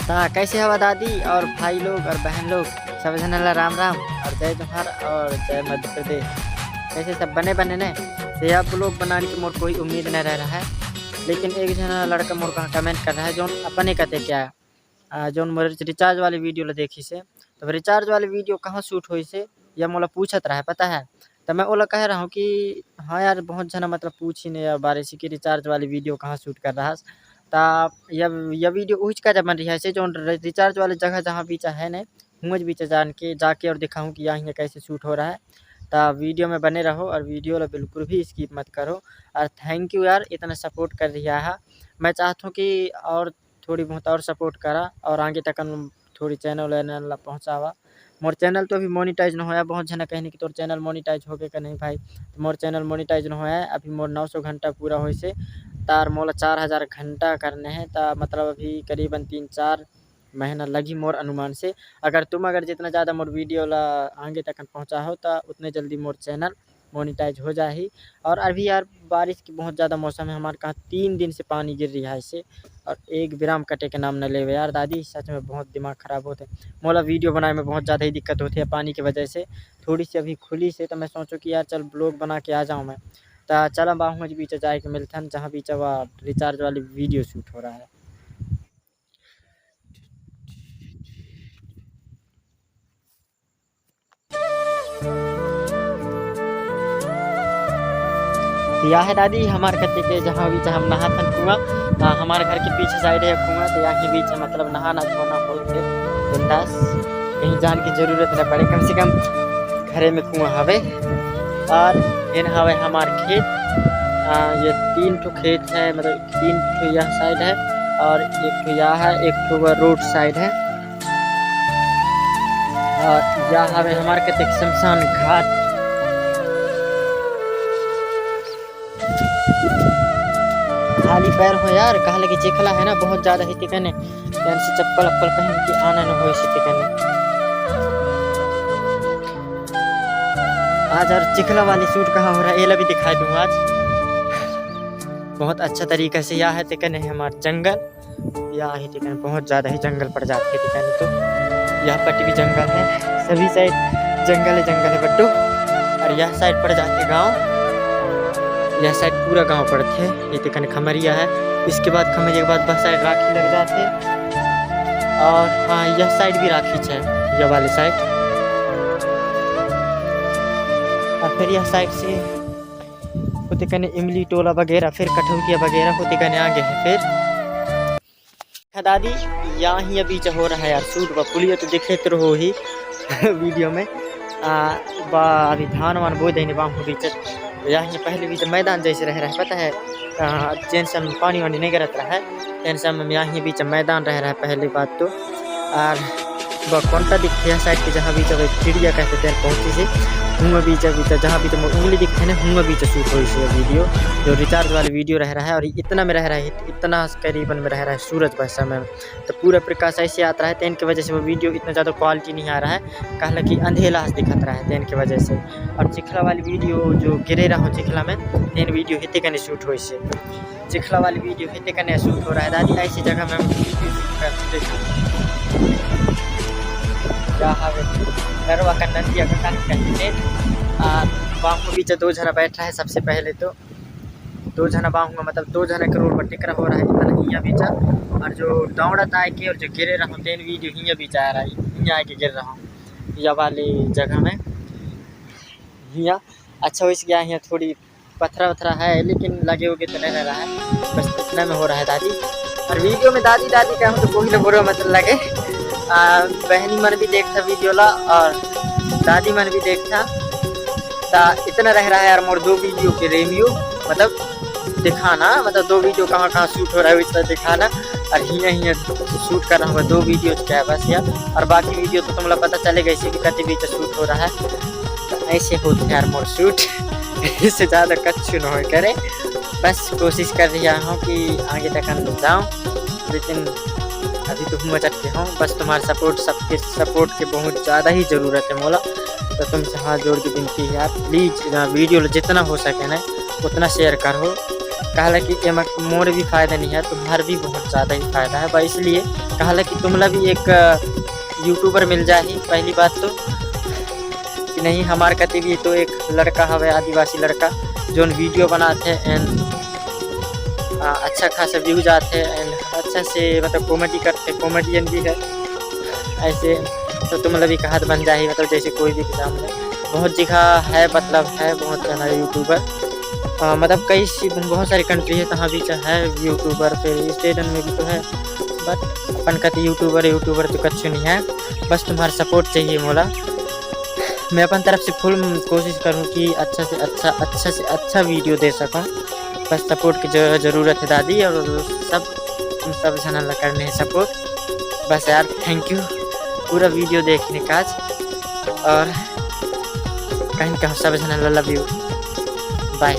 कैसे हवा दादी और भाई लोग और बहन लोग सब जन राम राम और जय जोहार और जय मध्य प्रदेश। कैसे सब बने बने ने से आप लोग बनाने की मोर कोई उम्मीद नहीं रह रहा है, लेकिन एक जना लड़का मोर का कमेंट कर रहा है जो अपने कहते क्या जो मोर रिचार्ज वाली वीडियो देखी से, तो रिचार्ज वाली वीडियो कहाँ शूट हुई से या मोला पूछत रहा है पता है। तो मैं ओला कह रहा हूँ कि हाँ यार बहुत जना मतलब पूछ ही नहीं बारे से कि रिचार्ज वाली वीडियो कहाँ शूट कर रहा है। ता यह वीडियो उच का जब बन रही है से जो रिचार्ज वाले जगह जहाँ बीचा है ने हुज बीचा जाके और दिखाऊँ कि यहाँ कैसे शूट हो रहा है। ता वीडियो में बने रहो और वीडियो ला बिल्कुल भी स्किप मत करो। और थैंक यू यार इतना सपोर्ट कर रही है। मैं चाहता हूँ कि और थोड़ी बहुत और सपोर्ट करा और आगे तक थोड़ी चैनल वैनल ला पहुँचावा। मोर चैनल तो अभी मोनिटाइज न होया, बहुत जना कहने कि तोर चैनल मोनिटाइज हो गए का नहीं भाई, तो मोर चैनल मोनिटाइज न होया अभी मोर 900 घंटा पूरा होए से तार मोला 4000 घंटा करने हैं। ता मतलब अभी करीबन 3-4 महीना लगी मोर अनुमान से। अगर तुम जितना ज़्यादा मोर वीडियो ला आगे तक पहुँचा हो तो उतने जल्दी मोर चैनल मोनिटाइज हो जाही। और अभी यार बारिश की बहुत ज़्यादा मौसम है, हमारे कहाँ 3 दिन से पानी गिर रहा है इससे और एक विराम कटे के नाम न लेवे यार दादी। सच में बहुत दिमाग ख़राब होते, मोला वीडियो बनाने में बहुत ज़्यादा ही दिक्कत होती है पानी की वजह से। थोड़ी सी अभी खुली से तो मैं सोचूँ कि यार चल ब्लॉग बना के आ जाऊँ मैं। तो चल बाहू बीच जाए के मिलथन जहाँ बीच वह रिचार्ज वाली वीडियो शूट हो रहा है। यह है दादी हमारे कहते के जहाँ बीच हम नहाथन कुआँ, हमारे घर के पीछे साइड है कुआँ, तो यहाँ बीच मतलब नहाना धोना बोलते बिंदास, कहीं जाने की जरूरत न पड़े, कम से कम घरे में कुआँ हवे। और इन हवे हमारे खेत, ये 3 ठो खेत है, मतलब 3 ठो यह साइड है और एक ठो यह है, एक ठो रोड साइड है। और यह हवे हमारे कहते शमशान घाट। खाली पैर हो यार, कहा लगे चिखला है ना बहुत ज़्यादा ही तिकने, से चप्पल अप्पल पहन के आना न हो इसी तिकने। आज और चिखला वाली शूट कहाँ हो रहा है ये भी दिखाई दूँ आज बहुत अच्छा तरीके से। यह है तिकने है हमारा जंगल, यह ही तिकने बहुत ज़्यादा ही जंगल पड़ जाते हैं तिकने, तो यह पट्टी भी जंगल है, सभी साइड जंगल है बट्टू। और यह साइड पड़ जाते गाँव, यह साइड पूरा गांव पड़ते है। ये तिकन खमरिया है, इसके बाद खमरिया के बाद बस साइड राखी लग जाते। और हाँ यह साइड भी राखी है, यह वाली साइड। और फिर यह साइड से होते कने इमली टोला वगैरह, फिर कठौतिया वगैरह होते कने आगे है। फिर दादी यहाँ ही अभी हो रहा है यार शूट, पुलिया तो दिखे तो हो ही वीडियो में। अभी धान वान बो देने बाम बीच यहाँ पहले भी जब मैदान जैसे रह रहा है पता है, टेंशन में पानी वानी नहीं गिरत रहा है, टेंशन में यहाँ बीच मैदान रह रहा है पहली बात तो। और वह कौनटा दिखते है साइड के जहाँ बीच चिड़िया कहते हैं पहुँची से हुआ बीच जहाँ बीच उंगली दिखते हैं ना हुआ बीच शूट हो इसे वीडियो जो रिचार्ज वाली वीडियो रह रहा है। और इतना में रह रहा है, इतना करीबन में रह रहा है सूरज बस समय में, तो पूरा प्रकाश ऐसे आता है, तो इनकी वजह से वो वीडियो इतना ज़्यादा क्वालिटी नहीं आ रहा है, कहला कि अंधेला दिखत रहा है, तो इनकी वजह से। और चिखला वाली वीडियो जो गिरे रहा हूँ चिखला में, इन वीडियो हिते कने शूट हो इसे, चिखला वाली वीडियो हिते कने शूट हो रहा है दादी। ऐसी जगह में नरवा का नदिया का कहते बाहू बीच 2 जना बैठ रहा है। सबसे पहले तो 2 जना बाहू मतलब 2 जना के रोड पर टिकरा हो रहा है इतना हिया बीचा। और जो दौड़त आए के और जो गिरे रहा हूँ तेन वीडियो हिया बीच आ रहा है, हिया आके गिर रहा हूँ यह वाली जगह में हिया। अच्छा वैसे गया यहाँ थोड़ी पत्थरा वथरा है, लेकिन लगे होगे तो नहीं रह रहा है, बस इतना में हो रहा है दादी। और वीडियो में दादी कहूँ तो कोई ना बुरा मतलब लगे, बहनी मन भी देखता वीडियो ला और दादी मन भी देखता, ता इतना रह रहा है यार मोर 2 वीडियो के रिव्यू मतलब दिखाना, मतलब 2 वीडियो कहाँ शूट हो रहा है वैसा दिखाना। और हिया शूट कर रहा हूँ 2 वीडियो क्या है बस यार, और बाकी वीडियो तो तुम लोग पता चलेगा इसी के कति बीच शूट हो रहा है। तो ऐसे होते यार मोर शूट इससे ज़्यादा कच्चू न हो करे, बस कोशिश कर रहा हूँ कि आगे तक जाऊँ, लेकिन अभी तो हुआ चटके हूँ। बस तुम्हारे सबके सपोर्ट की बहुत ज़्यादा ही ज़रूरत है मोला, तो तुमसे हाथ जोड़ के विनती है यार प्लीज़ वीडियो जितना हो सके ना उतना शेयर करो। कहला कि एम मोर भी फ़ायदा नहीं है, तुम्हार भी बहुत ज़्यादा ही फ़ायदा है। बस इसलिए कहला कि तुमला भी एक यूट्यूबर मिल जाही। पहली बात तो कि नहीं हमार कति भी तो एक लड़का हवे, आदिवासी लड़का, जोन वीडियो बनाते एंड अच्छा खासा व्यूज आते एंड अच्छा से मतलब कॉमेडी करते, कॉमेडियन भी है ऐसे। तो तुमला भी कहत बन जाही, मतलब जैसे कोई भी एग्जाम में बहुत जगह है, मतलब है बहुत जना यूट्यूबर, मतलब कई बहुत सारी कंट्री है तहाँ भी है यूट्यूबर, फिर स्टेडियम में भी तो है। बट अपन कहते यूट्यूबर तो कच्छु नहीं है, बस तुम्हारा सपोर्ट चाहिए मोला। मैं अपन तरफ से फुल कोशिश करूँ कि अच्छा से अच्छा वीडियो दे सकूँ। बस सपोर्ट की ज़रूरत है दादी, और तुम सब चैनल करने हैं सपोर्ट। बस यार थैंक यू पूरा वीडियो देखने का। और कहीं सब चैनल लव यू, बाय।